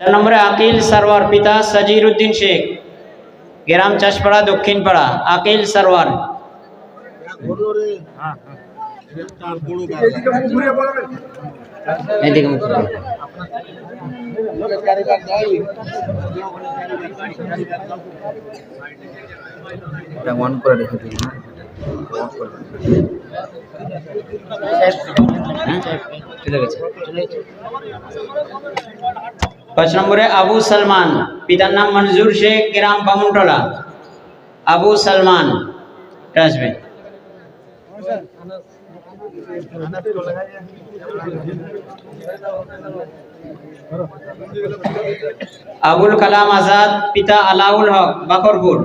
4 নম্বরে আকিল সারওয়ার, পিতা সাজিরউদ্দিন শেখ, গ্রাম চাষপাড়া দক্ষিণপাড়া। আকিল সারওয়ার। এদিকে মুখ করো। এটা অন করে রেখে দিন। চলে গেছে। 5 নম্বরে আবু সালমান, পিতার নাম মনজুর শেখ, গ্রাম বামুনটোলা। আবু সালমান আসবে। আবুল কালাম আজাদ, পিতা আলাউল হক, বাকরপুর।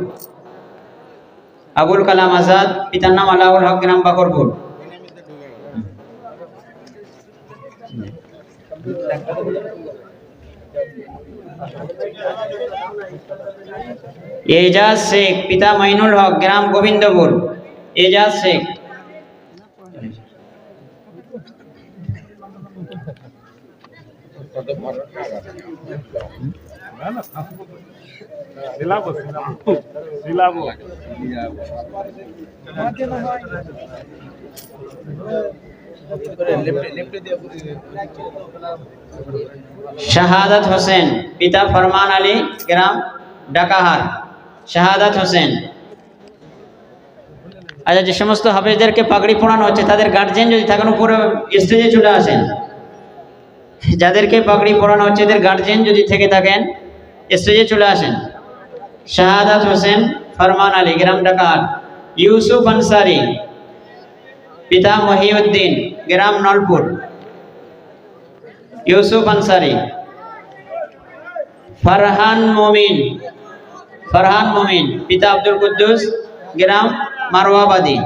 আবুল কালাম আজাদ, পিতার নাম আলাউল হক, গ্রাম বাকরপুর। এজাজ শেখ, পিতা মাইনুল হক, গ্রাম গোবিন্দপুর। এজাজ শেখ। শাহাদাত হোসেন, পিতা ফরমান আলী, গ্রাম ডাকাহার। শাহাদাত হোসেন। আচ্ছা, যে সমস্ত হাফেজদেরকে পাগড়ি পরানো হচ্ছে তাদের গার্জিয়ান যদি থাকেন উপরে স্টেজে চলে আসেন। যাদেরকে পাগড়ি পরানো হচ্ছে এদের গার্জিয়ান যদি থেকে থাকেন স্টেজে চলে আসেন। শাহাদাত হোসেন, ফরমান আলী, গ্রাম ডাকাহার। ইউসুফ আনসারি, পিতা মহিউদ্দিন, গ্রাম নলপুর। ইউসুফ আনসারি। ফরহান মুমিন, ফরহান মুমিন, পিতা আব্দুল কুদ্দুস, গ্রাম মারওয়াবাদী।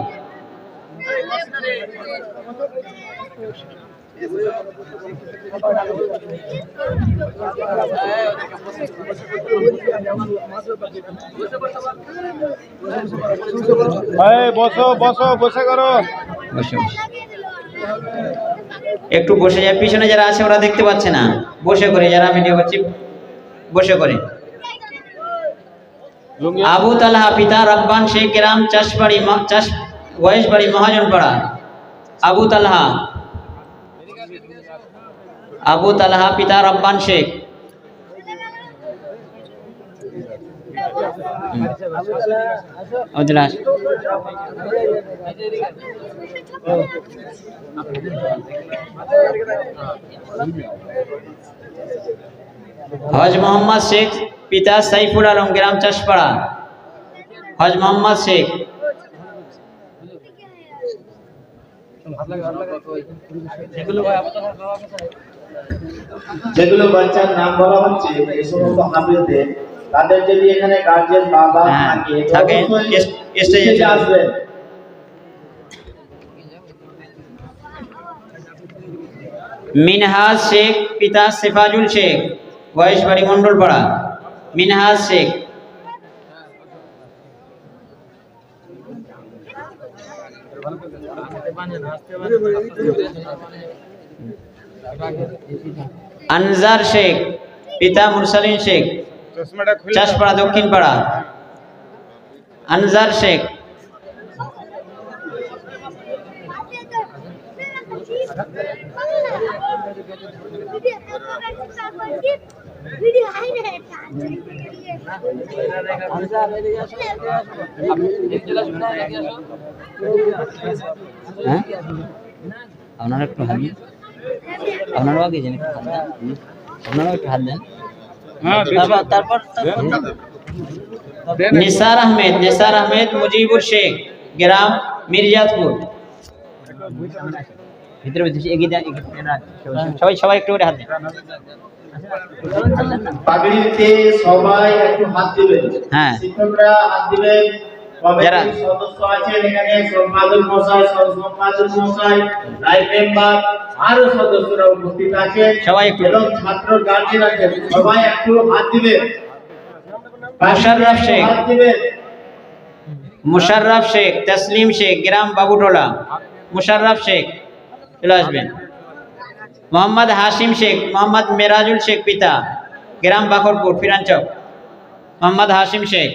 বসো বসো, বসে করো। একটু বসে যায়, পিছনে যারা আছে ওরা দেখতে পাচ্ছে না। বসে করে, যারা ভিডিও করছি বসে করে। আবু তালহা, পিতা রব্বান শেখ, গ্রাম চাষবাড়ি, ওয়াইশবাড়ি, মহাজনপাড়া। আবু তালহা, আবু তালহা, পিতা রব্বান শেখ। হজ মোহাম্মদ শেখ, পিতা সাইফুল আলম, গ্রাম চাষপাড়া। হজ মোহাম্মদ শেখ। যেগুলো বাচ্চার নাম বলা হচ্ছে এই সমস্ত হাফেজদের, তাদের যদি এখানে গার্জিয়ান বাবা থাকে স্টেজে আসবেন। মিনহাজ শেখ, পিতা সেফাজুল শেখ, ওয়াইশবাড়ি, মন্ডলপাড়া। মিনহাজ শেখ। আনজার শেখ, পিতা মুরসালিন শেখ, চাষপাড়া দক্ষিণপাড়া। আনজার শেখ। আপনারা একটু হাত দেন, আপনারাও আগে জানেন, আপনারাও একটু হাত দেন। তারপর নিসার আহমেদ, নিসার আহমেদ, মুজিবুর শেখ, গ্রাম মির্জাতপুর। ভিতরে ভিতরে এগিয়ে দেন, সবাই সবাই একটু করে হাত দেন। পাগড়িতে সবাই একটু হাত দিবেন। হ্যাঁ, শিক্ষকরা হাত দিবেন। যারা সদস্য আছেন এখানে, সম্পাদক মশাই, সহ-সম্পাদক মশাই, লাইভ মেম্বার, আরো সদস্যরা উপস্থিত আছেন, সবাই একটু। এবং ছাত্র গার্জিয়ান আছেন, সবাই একটু হাত দিবেন। মুশাররফ শেখ, হাত দিবেন। মুশাররফ শেখ, তসলিম শেখ, গ্রাম বাবুটোলা। মুশাররফ শেখ চলে আসবেন। মোহাম্মদ হাশিম শেখ, মোহাম্মদ মেরাজুল শেখ, পিতা গ্রাম বাখরপুর ফিরাঞ্চক, মোহাম্মদ হাশিম শেখ।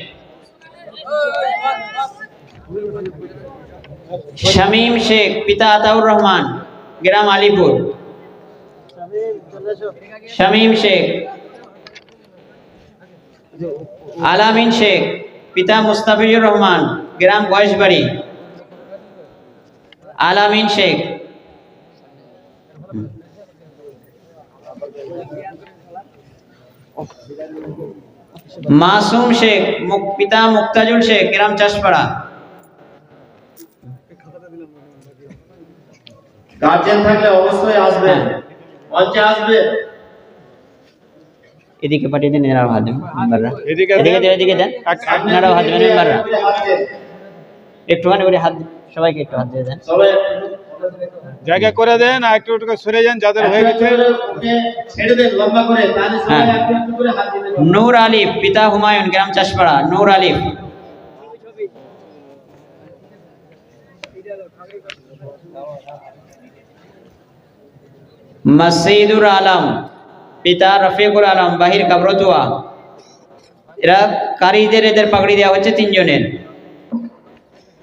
শামীম শেখ, পিতা আতাউর রহমান, গ্রাম আলিপুর। শামীম শেখ। আলামিন শেখ, পিতা মুস্তাফিজুর রহমান, গ্রাম গয়েশবাড়ি। আলামিন শেখ। মাসুম শেখ, পিতা মুক্তাজুল শেখ, গ্রাম চাষপাড়া। গার্জেন থাকলে অবশ্যই আসবেন, মঞ্চে আসবে। এদিকে পাঠিয়ে দেন, এরাও হাত দেবেন মেম্বাররা। এদিকে দেন, আপনারাও হাত দেবেন মেম্বাররা। একটুখানি করে হাত, সবাইকে একটু হাত দিয়ে দেন। সবাই জায়গা করে দেন, আর একটু সরে যান যাদের হয়ে গেছে। ছেড়ে দেন লম্বা করে, তাহলে সবাই একটু একটু করে হাত দিতে পারবে। নূর আলিফ, পিতা হুমায়ুন, গ্রাম চাষপাড়া। নূর আলিফ। মাসিদুর আলম, পিতা রফিকুল আলম, বাহির কাবরতুয়া। এরা কারীদের, এদের পাগড়ি দেওয়া হচ্ছে 3 জনের।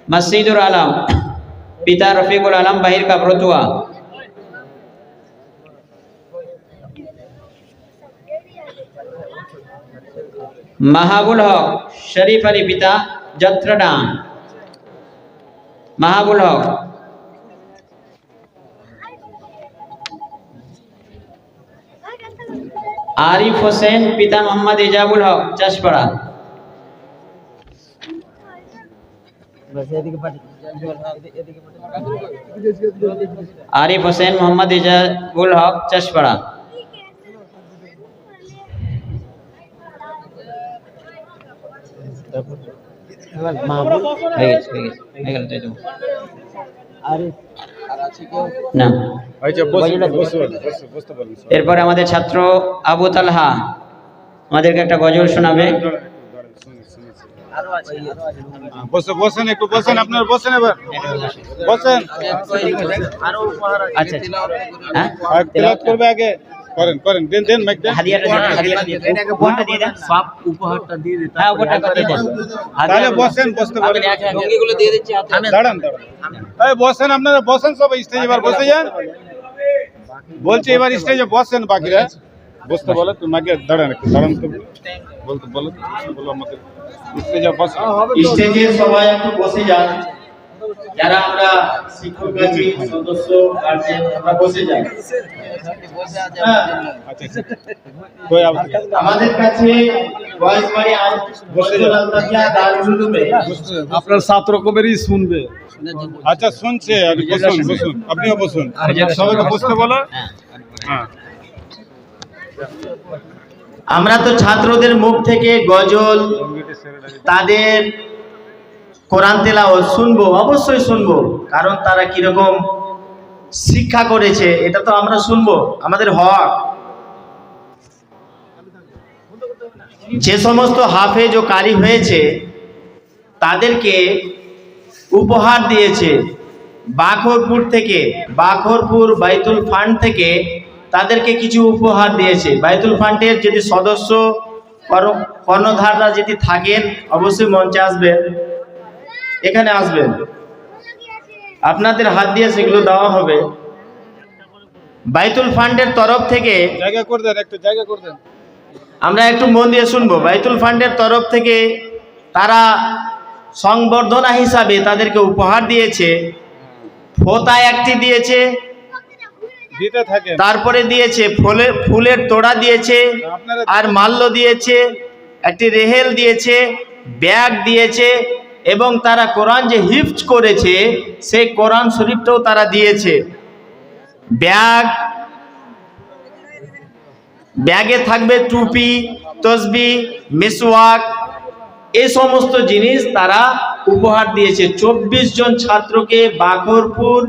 মাসিদুর আলম, পিতা রফিকুল আলম, বাহির কাবরতুয়া। মাহাবুল হক, শরীফ আলী, পিতা যাত্রাডাং। মাহাবুল হক। आरिफ হোসেন, পিতা মোহাম্মদ ইজাবুল হক, চাষপাড়া। आरिफ হোসেন, মোহাম্মদ ইজাবুল হক, চাষপাড়া। না, এরপরে আমাদের ছাত্র আবু তালহা আমাদেরকে একটা গজল শোনাবে। বসেন, একটু বসেন, আপনারা বসেন, এবার বসেন। আচ্ছা, হ্যাঁ, তেলাওয়াত করবে আগে। করেন, দেন মাইক দেন। হাদিয়াটা দিয়ে দেন, উপহারটা দিয়ে দেন। সব উপহারটা দিয়ে দিন। হ্যাঁ, উপহারটা দিয়ে দেন। তাহলে বসতে পারেন। লুঙ্গিগুলো দিয়ে দিচ্ছি হাতে। দাঁড়ান। এই বসেন, আপনারা বসেন, সব স্টেজে এবার বসে যান। বলছি এবার স্টেজে বসেন, বাকিরা বসতে বলো। তুমি আগে দাঁড়ান, একটু দাঁড়ান তো, বলো আমাদের স্টেজে বসেন। স্টেজে সবাই একটু বসে যান, যারা আমরা শিক্ষক আছি, সদস্য, গার্জেন, আমরা বসে যাই। হ্যাঁ, আচ্ছা, কই আমাদের কাছে গয়েশবাড়ি দারুল উলুমে আপনার 7 রকমেরই শুনবে। আচ্ছা, শুনছে, বসুন, আপনিও বসুন, সবাইকে বসতে বলো। হ্যাঁ, আমরা তো ছাত্রদের মুখ থেকে গজল, তাদের কোরআন তেলাওয়াত শুনবো, অবশ্যই শুনবো, কারণ তারা কিরকম শিক্ষা করেছে এটা তো আমরা শুনবো, আমাদের হক। যে সমস্ত হাফেজ ও কারি হয়েছে তাদেরকে উপহার দিয়েছে বাখরপুর বাইতুল ফান্ড থেকে তাদেরকে কিছু উপহার দিয়েছে। বাইতুল ফান্ডের যদি সদস্য কর্ণধাররা যদি থাকেন অবশ্যই মঞ্চে আসবেন, এখানে আসবেন, আপনাদের হাত দিয়ে সেগুলো দেওয়া হবে। বাইতুল ফান্ডের তরফ থেকে জায়গা করে দেন, একটু জায়গা করে দেন। আমরা একটু মন দিয়ে শুনবো। বাইতুল ফান্ডের তরফ থেকে তারা সংবর্ধনা হিসাবে তাদেরকে উপহার দিয়েছে, ফোঁতা একটি দিয়েছে, দিতে থাকে, তারপরে দিয়েছে ফুলের তোড়া দিয়েছে, আর মাল্য দিয়েছে, একটি রেহেল দিয়েছে, ব্যাগ দিয়েছে, এবং তারা কোরআন যে হিফজ করেছে সেই কোরআন শরীফটাও তারা দিয়েছে। ব্যাগে থাকবে টুপি, তসবি, মিসওয়াক, এই সমস্ত জিনিস তারা উপহার দিয়েছে। 24 জন ছাত্রকে বাখরপুর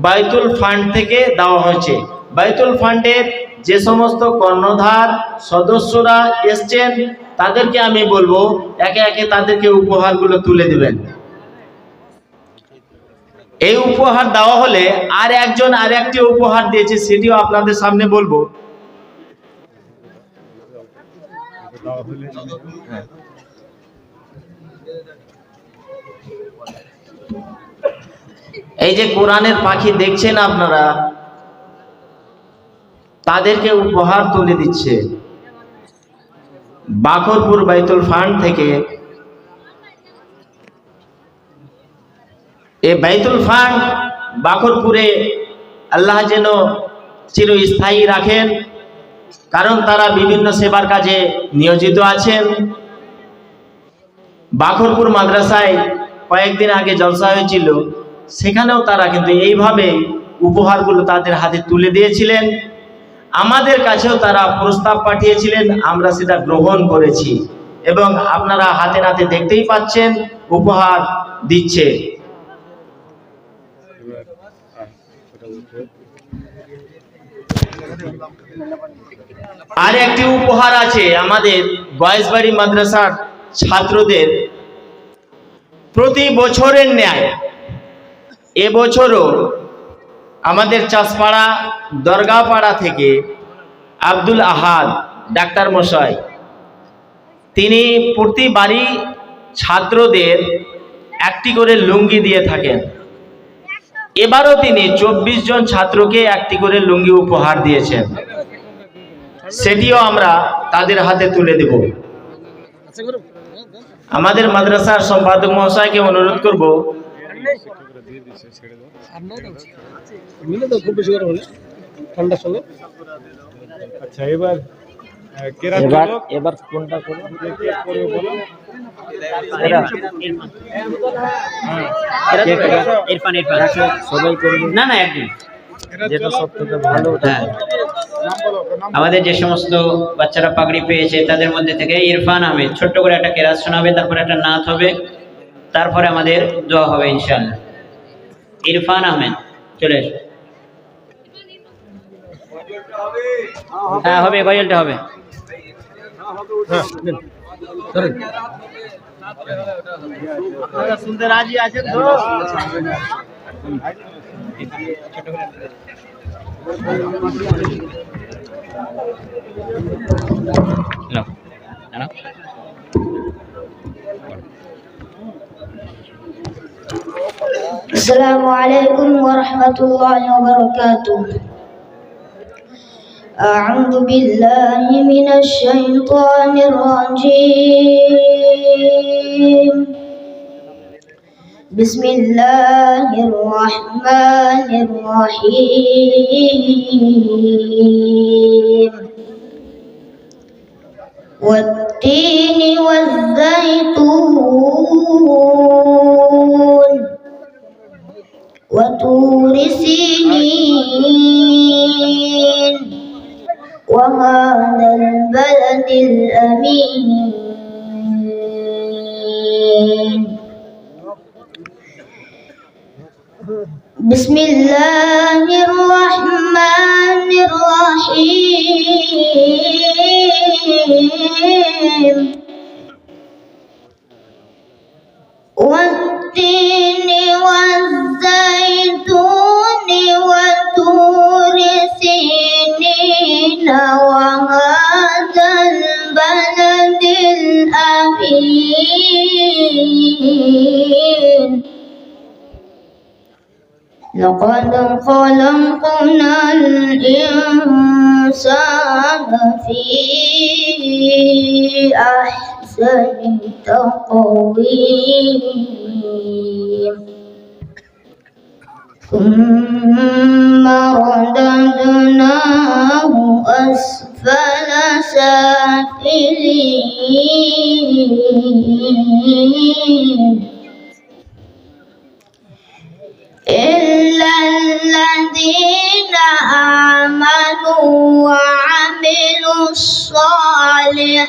বাইতুল ফান্ড থেকে দেওয়া হয়েছে। বাইতুল ফান্ডের যে সমস্ত কর্ণধার সদস্যরা এসছেন তাদেরকে আমি বলবো একে একে তাদেরকে উপহারগুলো তুলে দিবেন। এই উপহার দেওয়া হলে আর একজন আর একটি উপহার দিয়েছে, সেটিও আপনাদের সামনে বলবো। হ্যাঁ। এই যে কোরআনের পাখি দেখছেন আপনারা, তাদেরকে উপহার তুলে দিচ্ছে বাকরপুর বাইতুল ফান্ড থেকে। এই বাইতুল ফান্ড বাকরপুরে আল্লাহ যেন চিরস্থায়ী রাখেন, কারণ তারা বিভিন্ন সেবার কাজে নিয়োজিত আছেন। বাকরপুর মাদ্রাসায় কয়েকদিন আগে জলসা হয়েছিল, সেখানেও তারা কিন্তু এইভাবে উপহারগুলো তাদের হাতে তুলে দিয়েছিলেন। আমাদের কাছেও তারা প্রস্তাব পাঠিয়েছিলেন, আমরা সেটা গ্রহণ করেছি এবং আপনারা হাতে নাতে দেখতেই পাচ্ছেন উপহার দিচ্ছে। আর একটি উপহার আছে আমাদের গয়েশবাড়ি মাদ্রাসার ছাত্রদের। প্রতি বছরের ন্যায় এবছরও আমাদের চাষপাড়া দরগাপাড়া থেকে আব্দুল আহাদ ডাক্তার মশাই, তিনি প্রতিবারই ছাত্রদের একটি করে লুঙ্গি দিয়ে থাকেন। এবারও তিনি 24 জন ছাত্রকে একটি করে লুঙ্গি উপহার দিয়েছেন, সেটিও আমরা তাদের হাতে তুলে দেব। আমাদের মাদ্রাসার সম্পাদক মহাশয়কে অনুরোধ করব, আচ্ছা এবার এবার কোনটা করব? ইরফান সবাই করবে না, না একদিন যেটা সবথেকে ভালো। হ্যাঁ, আমাদের যে সমস্ত বাচ্চারা পাগড়ি পেয়েছে তাদের মধ্যে থেকে ইরফান আহমেদ ছোট্ট করে একটা কেরাত শোনাবে, তারপরে একটা নাত হবে, তারপরে আমাদের দোয়া হবে ইনশাআল্লাহ। ইরফান আহমেদ চলে এসো। হ্যাঁ হবে, গজলটা হবে। শুনতে রাজি আছেন তো? السلام عليكم ورحمة الله وبركاته. أعوذ بالله من الشيطان الرجيم. بسم الله الرحمن الرحيم. والتين والزيتون وطور سينين وهذا البلد الأمين. بسم الله الرحمن الرحيم. والتين والزيتون وطور سينين وهذا البلد الأمين. لقد خلقنا الإنسان في أحسن تقويم ثم رددناه أسفل سافلين إلا الذين آمنوا وعملوا الصالحات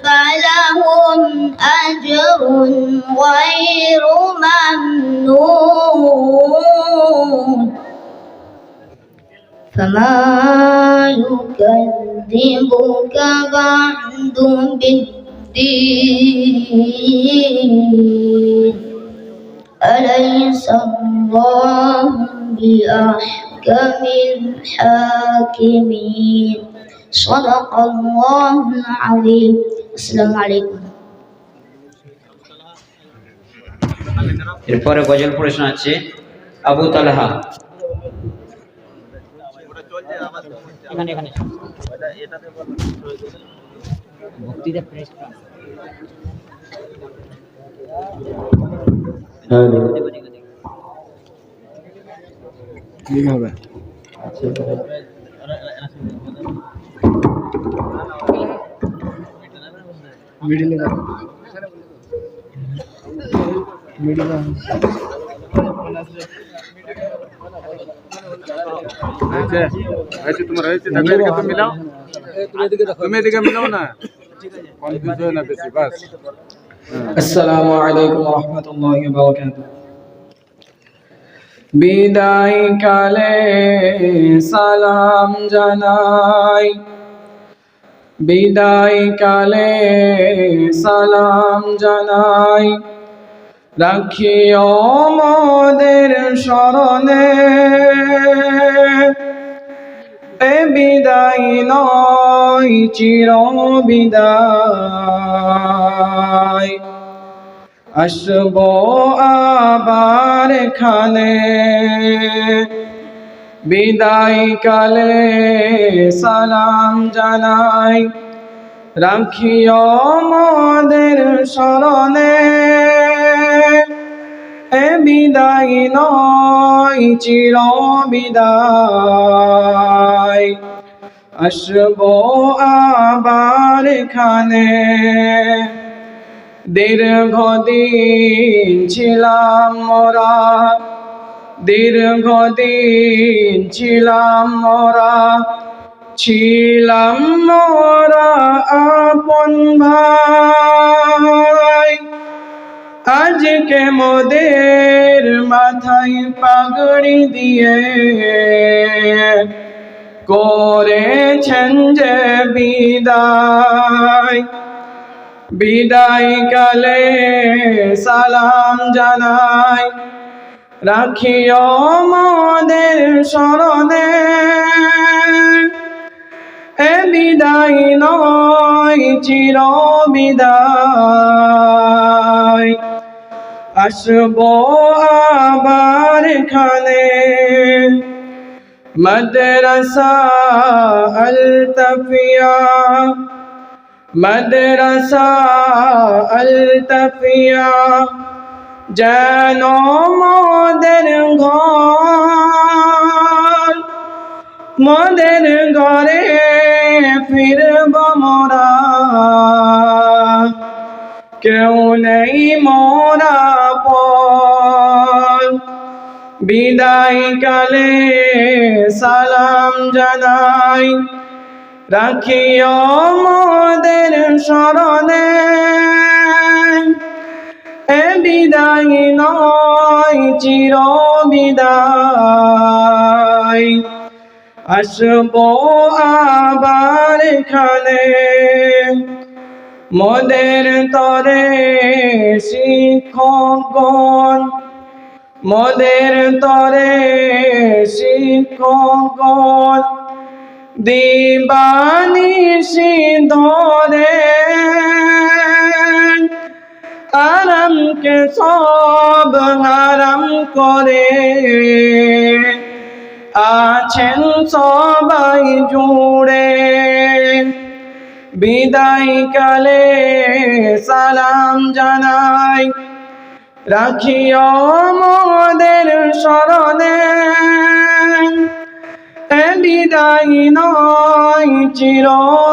فلهم أجر غير ممنون. فما يكذبك بعد بالدين أليس الله بأحكم الحاكمين. صدق الله العظيم. السلام عليكم. এরপরে গজল পড়ে শোনাচ্ছে আবু তালহা। এখানে এখানে ভক্তিতে প্রেস ঠিক হবে। মিডিলে ऐसे तुम रहे थे तब के तुम मिलाओ तुम एदिके मिलाओ ना कन्फ्यूज हो ना बेसी बस। আসসালামু আলাইকুম ওয়া রাহমাতুল্লাহি ওয়া বারাকাতুহু। বিদায় কালে সালাম জানাই, বিদায় কালে সালাম জানাই, রাখিও মোদের শরণে, এ বিদায় নয় চির বিদায়, আসব আবার খানে, বিদায় কালে সালাম জানাই, রাখিও মোদের শরণে, এ বিদায় নয় চির বিদায়, আসব আবার খানে। দীর্ঘদিন ছিলাম মোরা, দীর্ঘদিন ছিলাম মোরা, ছিলাম মোরা আপন ভাই, আজকে মোদের মাথায় পাগড়ি দিয়ে করেছেন যে বিদায়, বিদায় কালে সালাম জানাই, রাখিও মোদের শরণে, এ বিদায় নয় চির বিদায়, আসব আবার খানে। মাদ্রাসা আল তাফিয়া, মাদ্রাসা আল তাফিয়া, যেন মোদের ঘর, মোদের ঘরে ফিরব মোরা, কেউ নেই মোরা পর, বিদায় কালে সালাম জানাই, রাখিও মোদের শরণে, এ বিদায় নয় চির বিদায়, আসব আবার খানে। মোদের তরে শিক্ষকগণ, মোদের তরে শিক্ষকগণ, দিবানিশি ধরে আরামকে সব হারাম করে, আছেন সবাই জুড়ে, বিদায় কালে সালাম জানাই, রাখিও মোদের শরণে, এ বিদায় নয় চির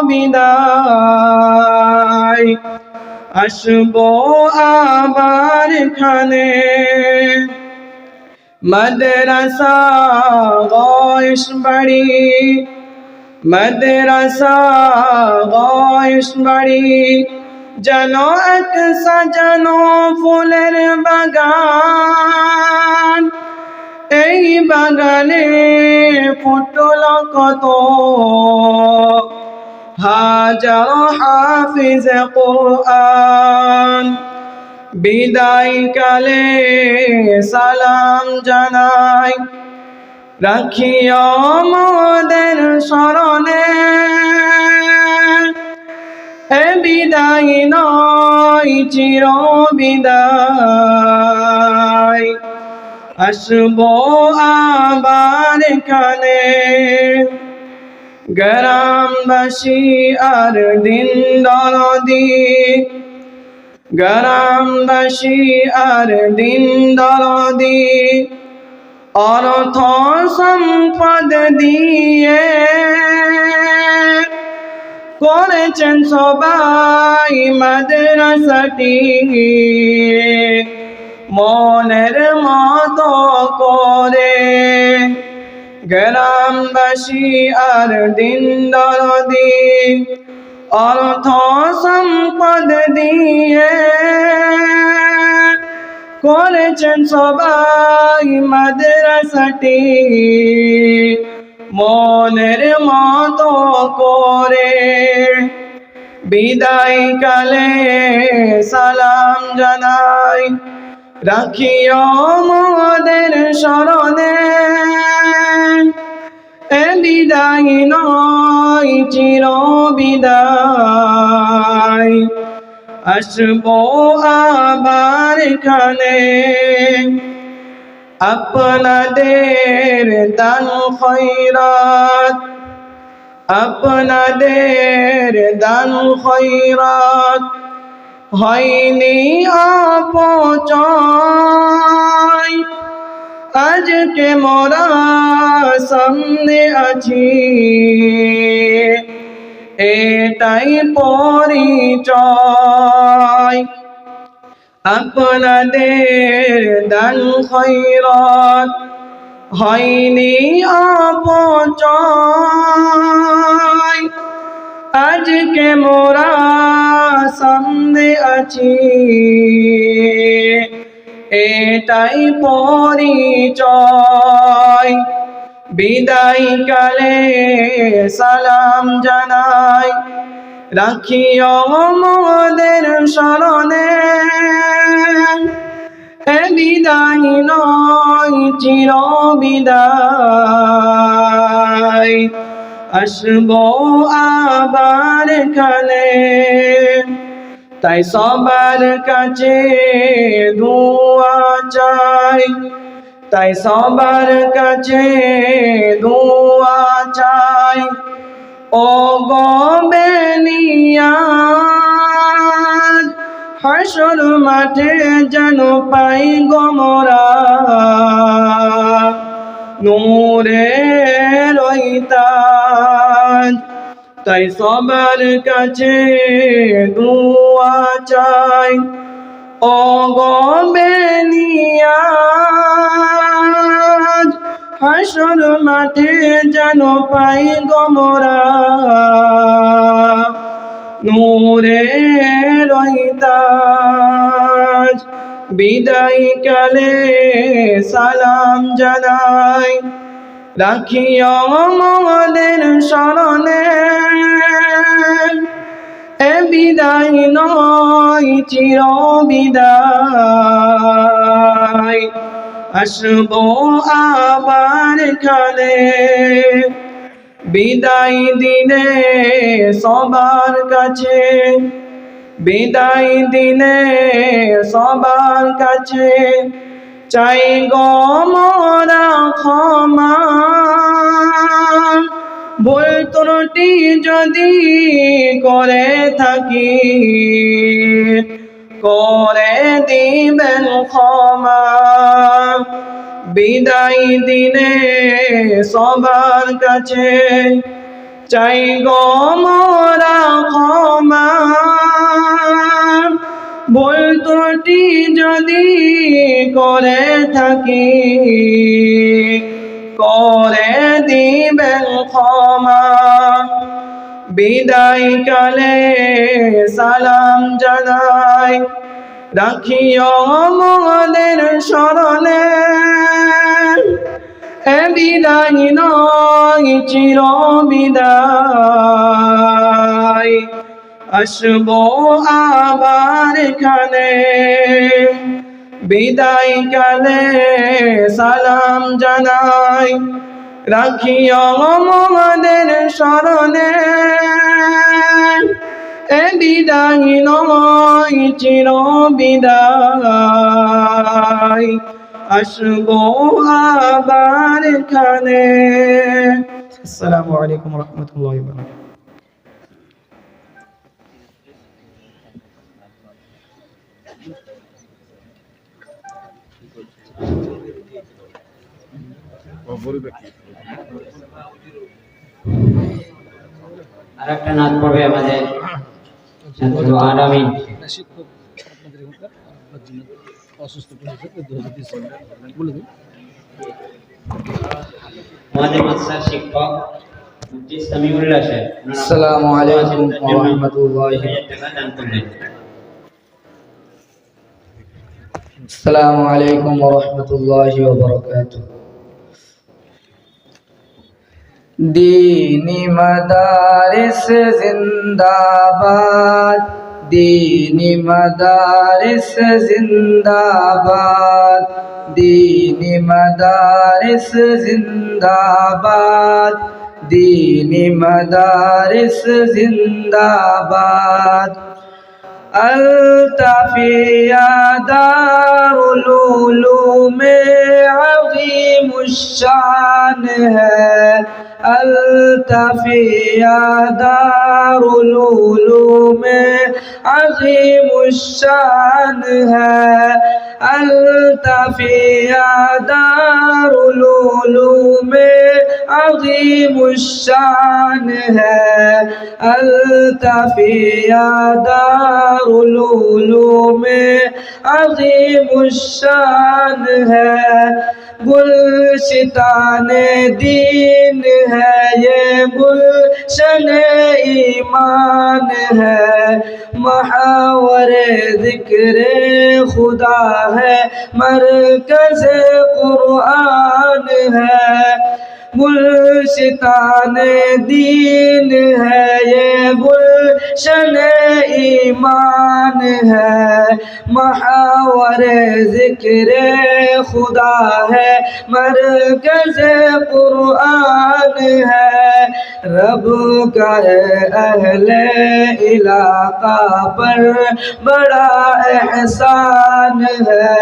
বিদায়, আসব আবার খানে। মাদ্রাসা গয়েশ বাড়ি, মাদ্রাসা গয়েশ বাড়ি, যেন এক সাজানো ফুলের বাগান, এই বাগানে ফুটল কত হাজার হাফিজ কুরআন, বিদায় কালে সালাম জানাই, রাখিও মোদের শরণে, এ বিদায় নয় চির বিদায়, আসবো আবার এখানে। গ্রামবাসী আর দিন দরদি, গ্রামবাসী আর দিন দরদি, অর্থ সম্পদ দিয়ে করেছেন সবাই মাদ্রাসাটি মনের মতো করে। গ্রামবাসী আর দিন দরদি, অর্থ সম্পদ দিয়ে করেছেন সবাই মাদ্রাসাটি মনের মতো করে। বিদায় কালে সালাম জানাই, রাখিও মোদের স্মরণে। এ বিদায় নয় চির বিদায়, আসবো আবার এখানে। আপনাদের দান খয়রাত, আপনাদের দান খয়রাত হয়নি অপচয়। আজকে মোরা সামনে আছি, এটাই পরিচয়। আপনাদের দান খয়রাত হয়নি অপচয়। আজকে মোরা সামনে আছি, এটাই পরিচয়। বিদায় কালে সালাম জানাই, রাখিও মোদের স্মরণে। এ বিদায় নয় চির বিদায়, আসবো আবার এখানে। তাই সবার কাছে দোয়া চাই, তাই সবার কাছে দোয়া চাই। ও গো বেনিয়াদ, হাসর মাঠে যেন পাই গো মোরা নূরের ওই তাজ। তাই সবার কাছে দোয়া চাই। ও গো বেনিয়াদ, হাসর মাঠে যেন পাই গো মোরা নূরের ওই তাজ। বিদায় কালে সালাম জানাই, রাখিও মোদের স্মরণে। এ বিদায় নয় চির বিদায়, আসবো আবার এখানে। বিদায় দিনে সবার কাছে, বিদায় দিনে সবার কাছে চাই গো মোরা ক্ষমা। ভুল ত্রুটি যদি করে থাকি, করে দিবেন ক্ষমা। বিদায় দিনে সবার কাছে চাই গো মোরা ক্ষমা। ভুল ত্রুটি যদি করে থাকি, করে দিবেন ক্ষমা। বিদায় কালে সালাম জানাই, রাখিও মোদের স্মরণে। এ বিদায় নয় চির বিদায়, আসবো আবার এখানে। বিদায় কালে সালাম জানাই, রাখিও মোদের স্মরণে। এ এ বিদায় নয় চির বিদায়, আসবো আবার এখানে। আসসালামু আলাইকুম রহমতুল্লাহি ওয়া বারাকাতুহু। আর একটা নাচ পড়বে আমাদের ছাত্র আলামিন। আমাদের মাদ্রাসার শিক্ষক মুফতি সামিউল্লাহ সাহেব আসসালামু আলাইকুম ওয়া রাহমাতুল্লাহি। 1000 টাকা দান করলেন। السلام عليكم ورحمة الله وبركاته. دینی مدارس زندہ-باد، دینی مدارس زندہ-باد، دینی مدارس زندہ-باد، دینی مدارس زندہ-باد۔ التفیہ دار العلوم عظیم الشان ہے، التفیہ دار العلوم عظیم الشان ہے، التفیہ دار العلوم عظیم الشان ہے، التفیہ دار العلوم عظیم الشان ہے۔ گلشتان دین ہے یہ، گلشن ایمان ہے، محاور ذکر خدا ہے، مرکز قرآن ہے۔ گلشتان دین ہے یہ، گلشن ایمان ہے، محاور ذکر خدا ہے، مرکز قرآن ہے۔ رب کا ہے اہل علاقہ پر بڑا احسان ہے،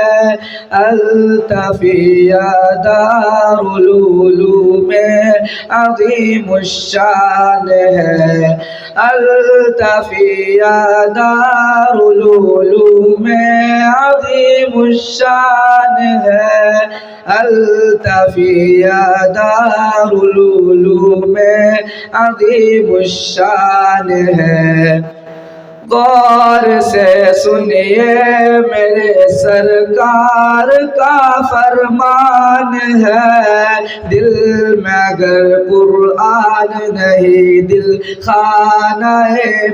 التفیہ دار العلوم عظیم الشان ہے، التفیہ دار العلوم عظیم الشان ہے، التفیہ دار العلوم عظیم الشان ہے۔ غور سے سنیے میرے سرکار کا فرمان ہے، دل میں اگر قرآن نہیں دل خانہ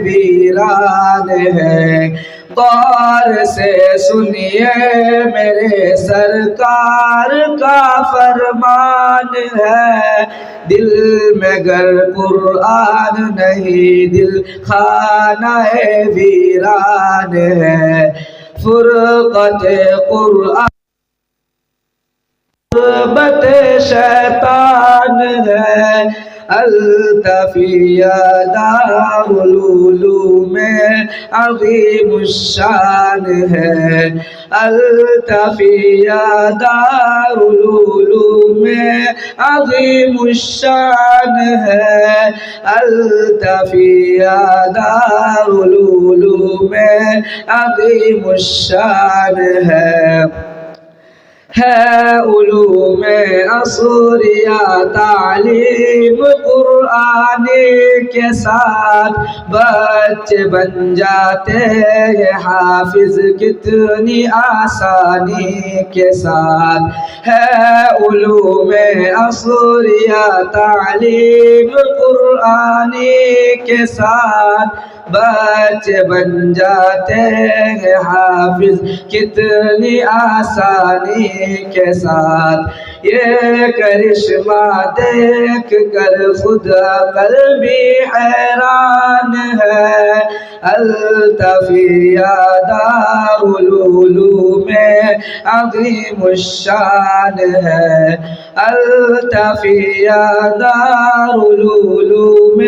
ویران ہے۔ غور سے سنیے میرے سرکار کا فرمان ہے، دل میں اگر قرآن نہیں دل خانہ ویران ہے۔ فرقت قرآن غربت شیطان ہے، التفیہ دار العلوم عظیم الشان ہے، التفیہ دار العلوم عظیم الشان ہے، التفیہ دار العلوم عظیم الشان ہے۔ علوم عصریہ تعلیم قرآنی کے ساتھ بچے بن جاتے ہیں حافظ کتنی آسانی کے ساتھ، ہے علوم عصریہ تعلیم قرآنی کے ساتھ بچے بن جاتے ہیں حافظ کتنی آسانی کے ساتھ۔ یہ کرشمہ دیکھ کر خود قلبی حیران ہے، التفیہ دار العلوم عظیم الشان ہے، التفیہ دار العلوم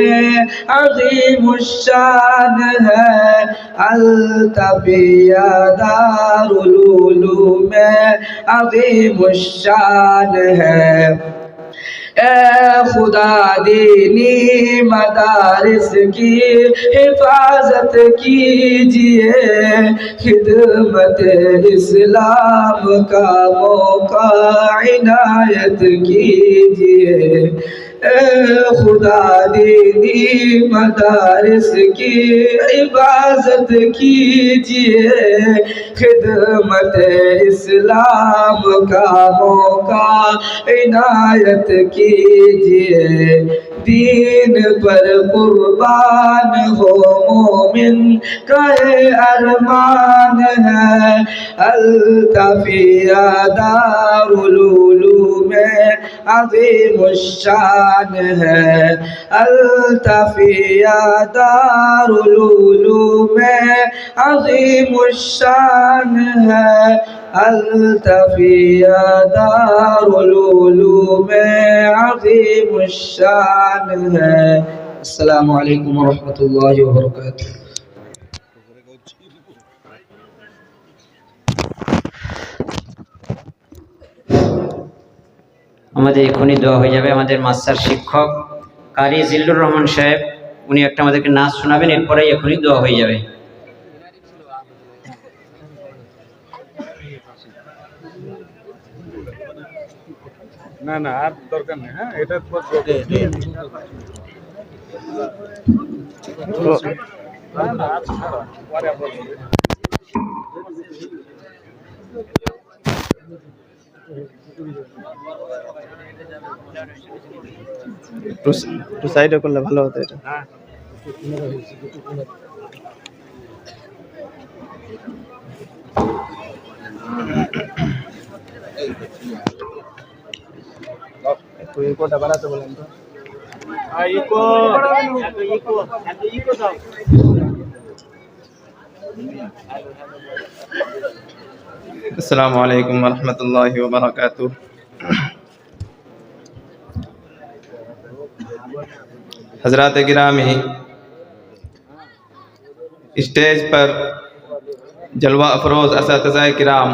عظیم الشان शान है, अल्तफिया दारुल उलूम में अज़ीम शान है। ए खुदा दीनी मदारिस की हिफाजत कीजिए, खिदमत इस्लाम का मौका इनायत कीजिए। ए खुदा दीनी मदारिस की हिफाजत कीजिए, खिदमत इस्लाम का मौका इनायत कीजिए। दीन पर कुर्बान हो मोमिन का ये अरमान है, अल्तफिया दारुल उलूम में अज़ीम शान है, अल्तफिया दारुल उलूम में अज़ीम शान है, अल्तफिया दारुल उलूम में अज़ीम शान है। अस्सलामु अलैकुम व रहमतुल्लाहि व बरकातुहू। আমাদের এখনই দোয়া হয়ে যাবে। আমাদের মাস্টার শিক্ষক কারি জিল্লুর রহমান সাহেব উনি একটা আমাদেরকে নাচ শোনাবেন, এরপরেই এখনই দোয়া হয়ে যাবে। না না আর দরকার নেই। হ্যাঁ এটা একটু সাইডে করলে ভালো হতো এটা। একটু ইকোটা বাড়াতে বলেন তো। अस्सलामु अलैकुम वरहमतुल्लाहि वबरकातुहू। हज़रात गिरामी, स्टेज पर जलवा अफरोज़ असातिज़ाए किराम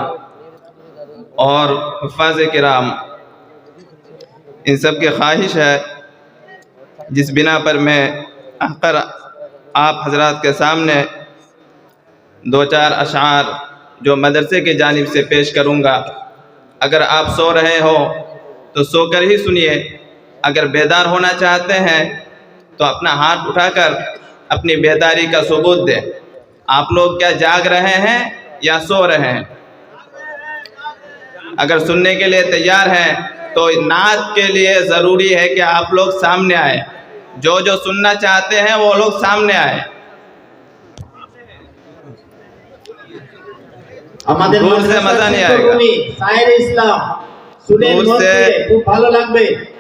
और हुफ़ाज़ किराम, इन सब की ख्वाहिश है जिस बिना पर मैं आकर आप हज़रात के सामने दो चार अशार जो मदरसे की जानिब से पेश करूँगा। अगर आप सो रहे हो तो सोकर ही सुनिए, अगर बेदार होना चाहते हैं तो अपना हाथ उठाकर अपनी बेदारी का सबूत दें। आप लोग क्या जाग रहे हैं या सो रहे हैं? अगर सुनने के लिए तैयार हैं तो नात के लिए ज़रूरी है कि आप लोग सामने आए। जो जो सुनना चाहते हैं वो लोग सामने आए। दूर से मजा नहीं आएगा,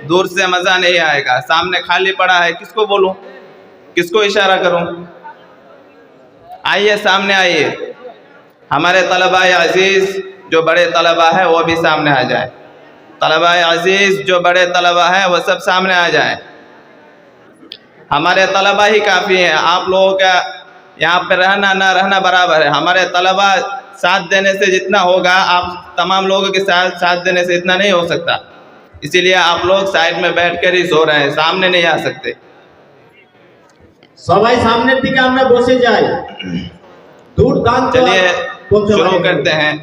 दूर से मजा नहीं आएगा। सामने खाली पड़ा है, किसको बोलूं, किसको इशारा करूं? आइए सामने आइए। हमारे तलबाए अजीज जो बड़े तलबा है वो भी सामने आ जाए। तलबाए अजीज जो बड़े तलबा है वो सब सामने आ जाए। हमारे तलबा ही काफ़ी हैं। आप लोगों का यहाँ पे रहना ना रहना बराबर है। हमारे तलबा साथ देने से जितना होगा, आप तमाम लोगों के साथ देने से इतना नहीं हो सकता। इसीलिए आप लोग साइड में बैठ कर ही सो रहे हैं, सामने नहीं आ सकते। সবাই সামনের দিকে আমরা বসে যাই। দুর্দান্ত। चलिए शुरू करते हैं।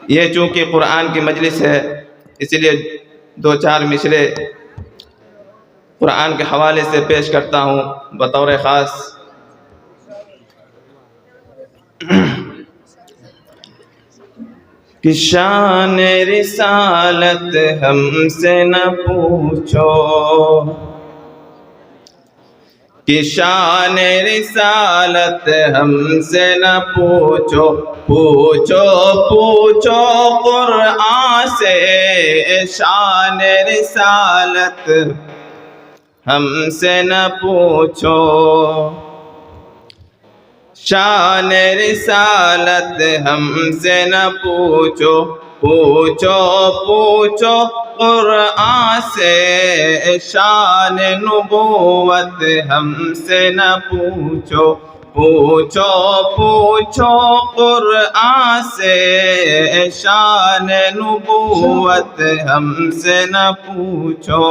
ये चूंकि कुरान की मजलिस है, इसलिए दो चार मिसरे कुरान के हवाले से पेश करता हूँ बतौर ख़ास। कि शान रिसालत हमसे न पूछो, कि शान रिसालत हमसे न पूछो, पूछो पूछो कुरान से शान रिसालत हमसे न पूछो। शान रिसालत हमसे न पूछो, पूछो पूछो قرآن سے شان نبوت ہم سے نہ پوچھو پوچھو پوچھو قرآن سے شان نبوت ہم سے نہ پوچھو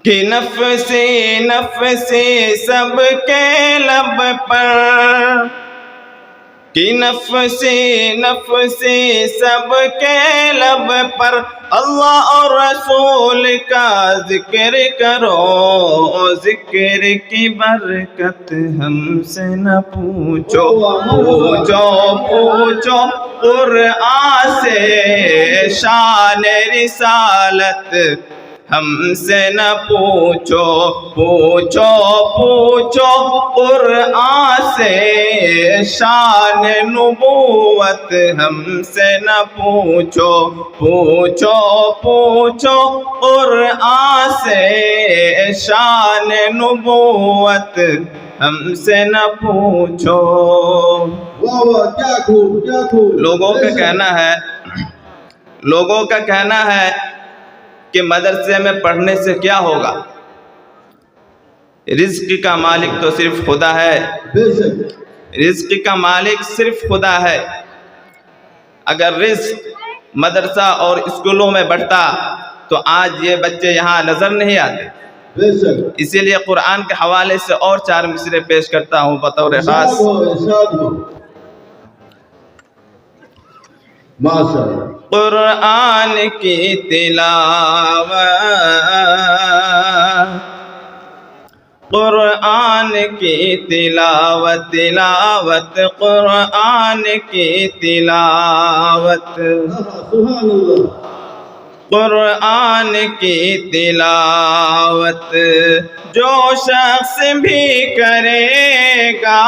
کہ نفسی نفسی سب کے لب پر کہ نفسی نفسی سب کے لب پر اللہ اور رسول کا ذکر کرو ذکر کی برکت ہم سے نہ پوچھو پوچھو پوچھو قرآن سے شان رسالت ہم سے نہ پوچھو پوچھو پوچھو قرآن سے شان نبوت ہم سے نہ پوچھو پوچھو پوچھو قرآن سے شان نبوت ہم سے نہ پوچھو واہ واہ کیا خوب کیا خوب لوگوں کا کہنا ہے کہ مدرسے میں پڑھنے سے کیا ہوگا رزق کا مالک تو صرف خدا ہے بے شک رزق کا مالک صرف خدا ہے اگر رزق مدرسہ اور اسکولوں میں بڑھتا تو آج یہ بچے یہاں نظر نہیں آتے بے شک اسی لیے قرآن کے حوالے سے اور 4 مصرے پیش کرتا ہوں بطور خاص ارشاد ہو ماشاء اللہ قرآن کی تلاوت قرآن کی تلاوت تلاوت قرآن کی تلاوت سبحان اللہ قرآن کی تلاوت جو شخص بھی کرے گا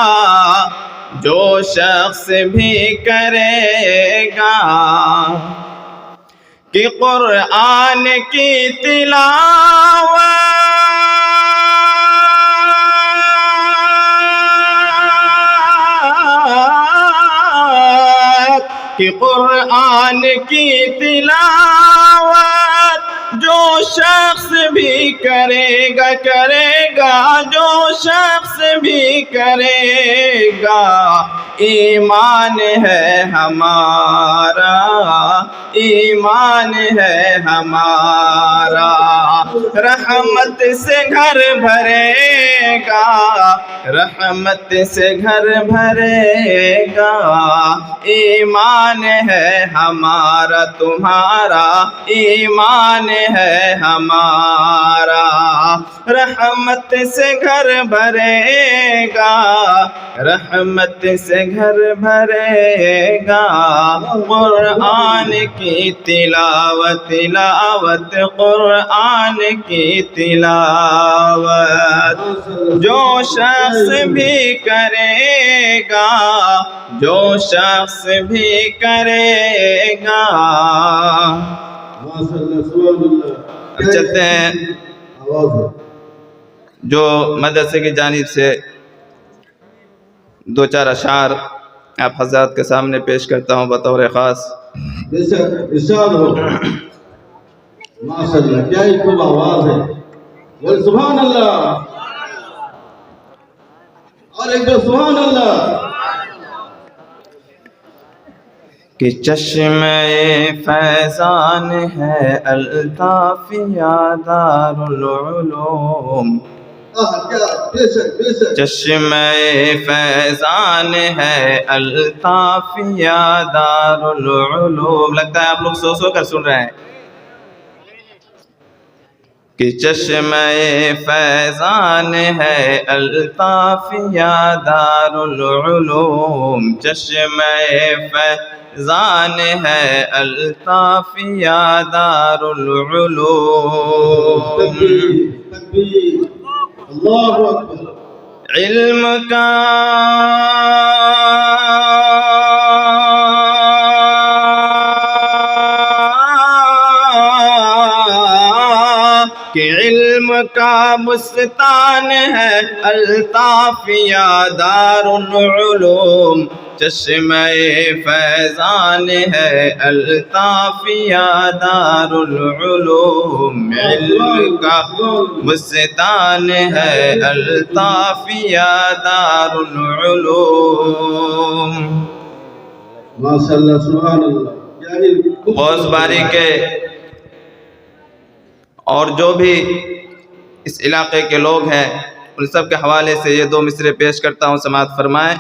جو شخص بھی کرے گا کہ قرآن کی تلاوت کہ قرآن کی تلاوت جو شخص بھی کرے گا جو شخص بھی کرے گا ایمان ہے ہمارا ایمان ہے ہمارا رحمت سے گھر بھرے گا رحمت سے گھر بھرے گا ایمان ہے ہمارا تمہارا ایمان ہے ہمارا رحمت سے گھر بھرے گا رحمت سے گھر بھرے گا قرآن کی تلاوت تلاوت قرآن کی تلاوت جو شخص بھی کرے گا جو شخص بھی کرے گا ماشاء اللہ سبحان اللہ اب چلتے ہیں آواز ہے جو مدرسے کی جانب سے 2-4 اشعار آپ حضرات کے سامنے پیش کرتا ہوں بطور خاص بے شک ارشاد ہو ماشاء اللہ کیا ہی خوب آواز ہے بول سبحان اللہ اور ایک بار سبحان اللہ کہ چشمہ فیضان ہے الطافیہ دار العلوم کیا بے شک چشمہ فیضان ہے الطافیہ دار العلوم لگتا ہے آپ لوگ سو کر سن رہے ہیں کہ چشمہ فیضان ہے الطافیہ دار العلوم چشمہ فیضان ہے الطافیہ دار العلوم تکبیر اللہ اکبر علم کا کہ علم کا بستان ہے الطافیہ دار العلوم چشمہ فیضان ہے الطافیہ دار العلوم، علم کا بستان ہے الطافیہ دار العلوم۔ ماشاء اللہ، سبحان اللہ، کیا ہی غوث باری کے اور جو بھی اس علاقے کے لوگ ہیں ان سب کے حوالے سے یہ 2 مصرے پیش کرتا ہوں، سماعت فرمائیں۔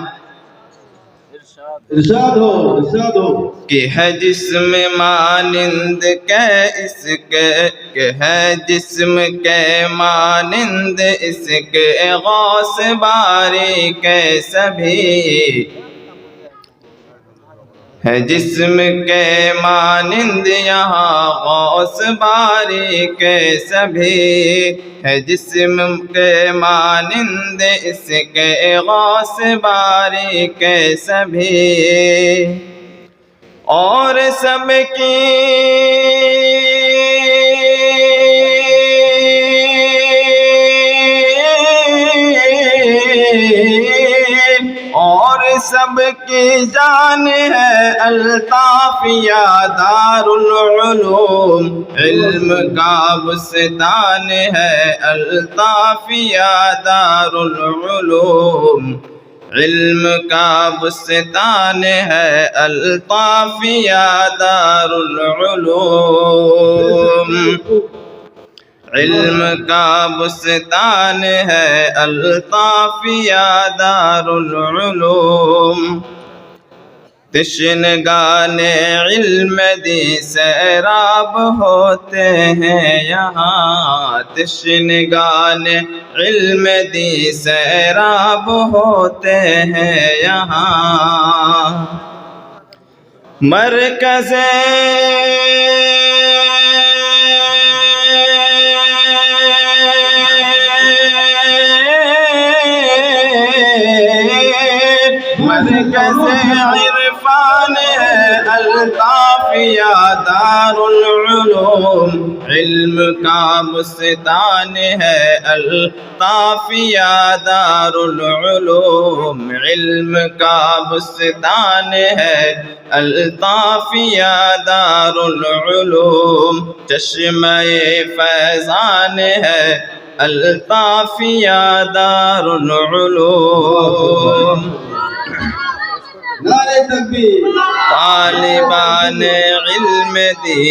ارشاد ہو، ارشاد ہو۔ کہ ہے جسم مانند کے اس کے، کہ ہے جسم کے مانند اس کے غوث باری کے سبھی، ہے جسم کے مانند یہاں غوث باری کے سبھی، ہے جسم کے مانند اس کے غوث باری کے سبھی، اور سب کی سب کی جان ہے الطافیہ دار العلوم، علم کا بستان ہے الطافیہ دار العلوم، علم کا بستان ہے الطافیہ دار العلوم، علم کا بستان ہے الطافیہ دار العلوم۔ تشنگان علم دی سیراب ہوتے ہیں یہاں، تشنگان علم دی سیراب ہوتے ہیں یہاں، مرکز عرفان ہے الطافیہ دار العلوم، علم کا بستان ہے الطافیہ دار العلوم، علم کا بستان ہے الطافیہ دار العلوم، چشمہ فیضان ہے الطافیہ دار العلوم۔ نعرہ تکبیر۔ طالبان علم دی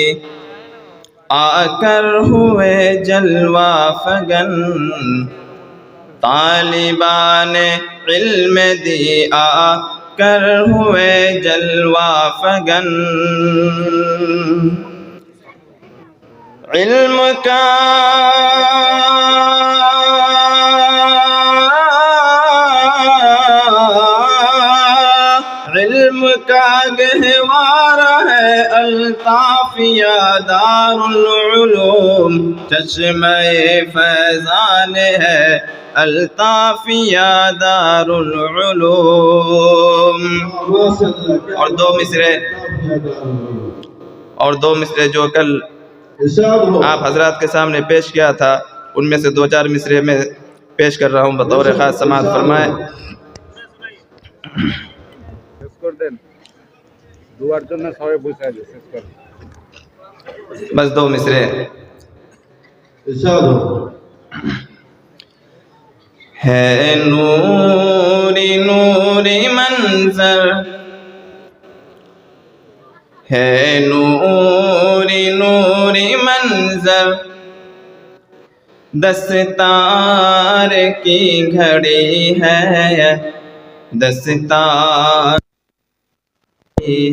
آ کر ہوئے جلوہ فگن، طالبان علم دی آ کر ہوئے جلوہ فگن، علم کا علم کا گہوارہ ہے الطافیہ دار العلوم، چشمہ فیضان ہے الطافیہ دار العلوم۔ اور 2 مصرے جو کل آپ حضرات کے سامنے پیش کیا تھا ان میں سے 2-4 مصرے میں پیش کر رہا ہوں، بطور خاص سماعت فرمائیں۔ بس 2 مصرے۔ ارشاد ہو۔ ہے نوری نوری منظر، ہے نوری نوری منظر، دستار کی گھڑی ہے، دستار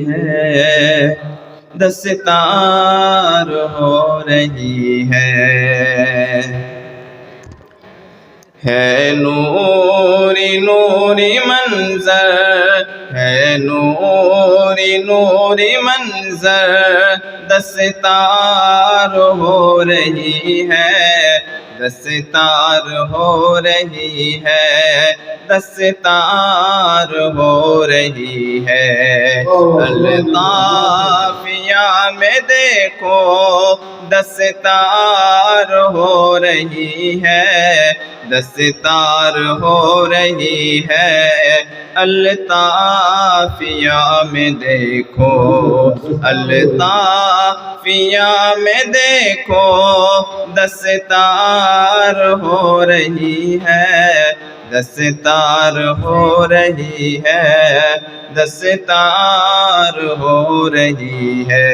ہے، دستار ہو رہی ہے نوری نوری منظر، ہے نوری نوری منظر، دستار ہو رہی ہے، دستار ہو رہی ہے، دستار ہو رہی ہے، الطافیہ میں دیکھو دستار ہو رہی ہے، دستار ہو رہی ہے، الطافیہ میں دیکھو، الطافیہ میں دیکھو، دستار ہو رہی ہے، دستار ہو رہی ہے، دستار ہو رہی ہے۔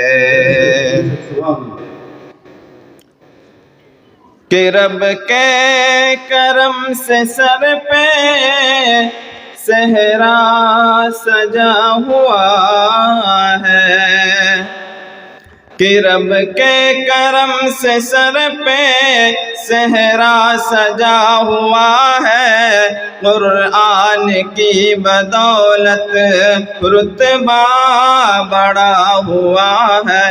کہ رب کے کرم سے سر پہ صحرا سجا ہوا ہے، کہ رب کے کرم سے سر پہ صحرا سجا ہوا ہے، قرآن کی بدولت رتبہ بڑا ہوا ہے،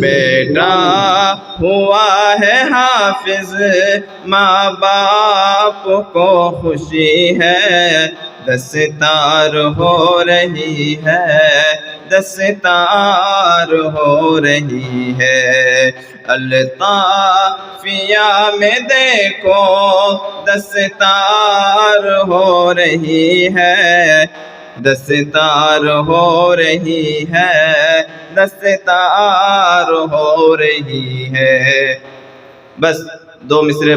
بیٹا ہوا ہے حافظ، ماں باپ کو خوشی ہے، دستار ہو رہی ہے، دستار ہو رہی ہے، الطافیہ میں دیکھو، دستار ہو رہی ہے، دستار ہو رہی ہے، دستار ہو رہی ہے۔ بس 2 مصرے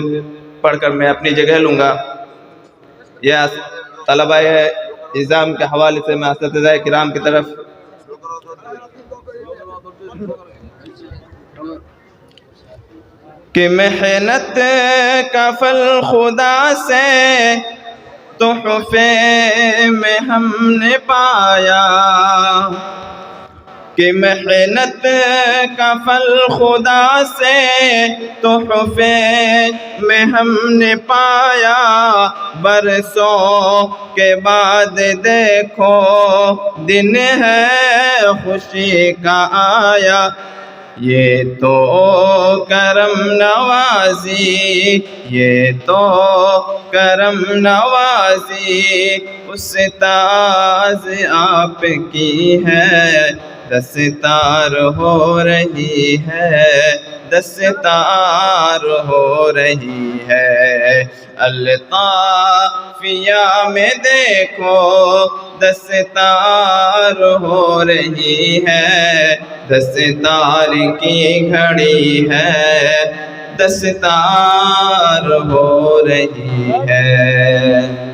پڑھ کر میں اپنی جگہ لوں گا۔ یہ طلبہ نظام کے حوالے سے میں اساتذہ کرام کی طرف کہ محنت کا پھل خدا سے تحفے میں ہم نے پایا، کہ محنت کا پھل خدا سے تحفے میں ہم نے پایا، برسوں کے بعد دیکھو دن ہے خوشی کا آیا، یہ تو کرم نوازی، یہ تو کرم نوازی استاذ آپ کی ہے، دستار ہو رہی ہے، دستار ہو رہی ہے، الطافیہ میں دیکھو، دستار ہو رہی ہے، دستار کی گھڑی ہے، دستار ہو رہی ہے۔